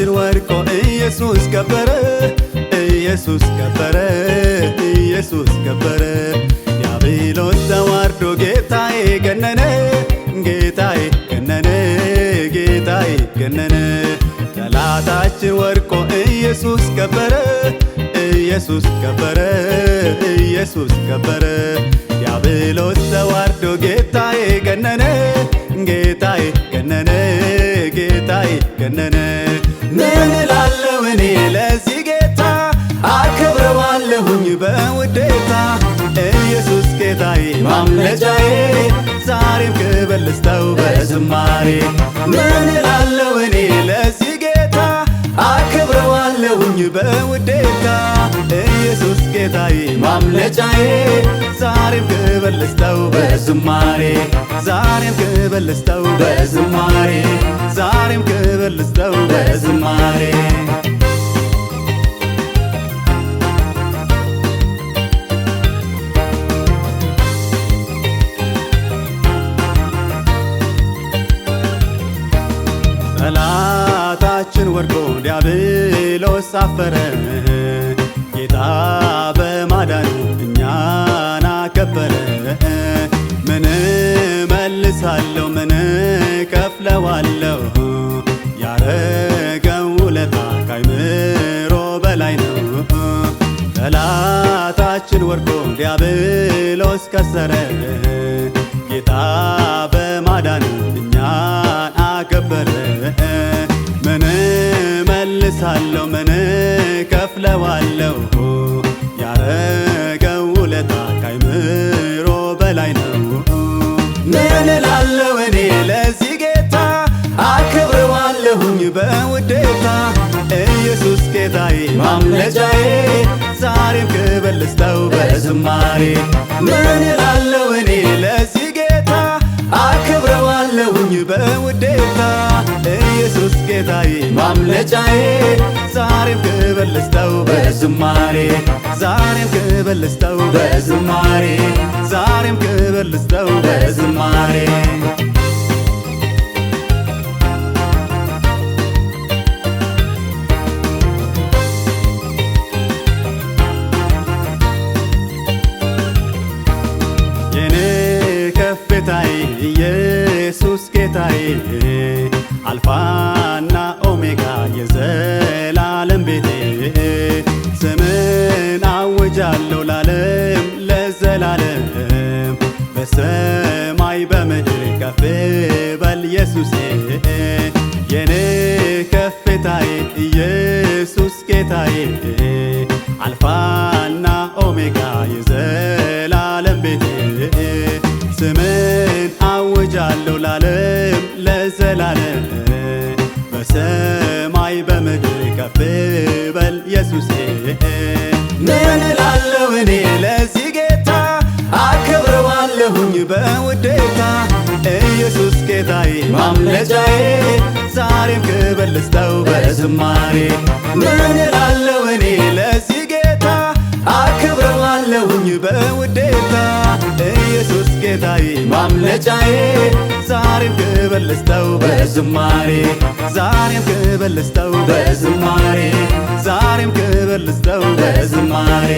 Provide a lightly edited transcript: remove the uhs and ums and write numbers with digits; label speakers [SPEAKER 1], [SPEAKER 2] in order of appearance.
[SPEAKER 1] ጠላታችን ወድቆ ኢየሱስ ከበረ፣ ኢየሱስ ከበረ፣ ኢየሱስ ከበረ። ዲያብሎስ ተዋርዶ ጌታዬ ገነነ፣ ጌታዬ ገነነ፣ ጌታዬ ገነነ። ጠላታችን ወድቆ ኢየሱስ ከበረ፣ ኢየሱስ ከበረ፣ ኢየሱስ ከበረ። ዲያብሎስ ተዋርዶ ጌታዬ ገነነ፣ ጌታዬ ገነነ፣ ጌታዬ ገነነ። ምን እላለሁ እኔ ለዚህ ጌታ አከብረዋለሁኝ በውዴታ። ኢየሱስ ጌታዬ ማምለጫዬ ዛሬም ክብር ልስጠው በዝማሬ። ምን እላለሁ እኔ ለዚህ ጌታ አከብረዋለሁኝ በውዴታ። ኢየሱስ ጌታዬ ማምለጫዬ ዛሬም ክብር ልስጠው በዝማሬ። ዛሬም ክብር ልስጠው በዝማሬ። ዛሬም ክብር ልስጠው በዝማሬ። ጠላታችን ወድቆ ዲያብሎስ አፈረ፣ ጌታ በማዳኑ እኛን አከበረ። ምን መልሳለሁ ምን ከፍለዋለሁ? ያረገው ውለታ ካይምሮ በላይ ነው። ጠላታችን ወድቆ ዲያብሎስ ከሰረ፣ ጌታ በማዳኑ እኛን አከበረ። ምን መልሳለሁ ምን ከፍለዋለሁ? ያረገው ውለታ ካይምሮ በላይ ነው። ምን እላለሁ እኔ ለዚህ ጌታ አከብረዋለሁኝ በውዴታ። ኢየሱስ ጌታዬ ማምለጫዬ ዛሬም ክብር ልስጠው በዝማሬ። ምን እላለሁ እኔ ለዚህ ጌታ አከብረዋለሁኝ በውዴታ። ኢየሱስ ጌታዬ ማምለጫዬ ዛሬም ክብር ልስጠው በዝማሬ። ዛሬም ክብር ልስጠው በዝማሬ። ዛሬም ክብር ልስጠው በዝማሬ። የኔ ከፍታዬ ኢየሱስ ጌታዬ አልፋና ኦሜጋ የዘላለም ቤቴ። ስምን አውጃለሁ ለዓለም ለዘላለም፣ በሰማይ በምድር ከፍ በል ኢየሱሴ። የኔ ከፍታዬ ኢየሱስ ጌታዬ አልፋና ኦሜጋ የዘላለም ቤቴ። ስምን አውጃለሁ ለዓለም ለዘላለም፣ በሰማይ በምድር ከፍ በል ኢየሱሴ። ምን እላለሁ እኔ ለዚህ ጌታ አከብረዋለሁኝ በውዴታ። ኢየሱስ ጌታዬ ማምለጫዬ ዛሬም ክብር ልስጠው በዝማሬ። ምን እላለሁ እኔ ለዚህ ጌታ አከብረዋለሁኝ በውዴታ። ኢየሱስ ጌታዬ ማምለጫዬ ዛሬም ክብር ልስጠው በዝማሬ። ዛሬም ክብር ልስጠው በዝማሬ። ዛሬም ክብር ልስጠው በዝማሬ።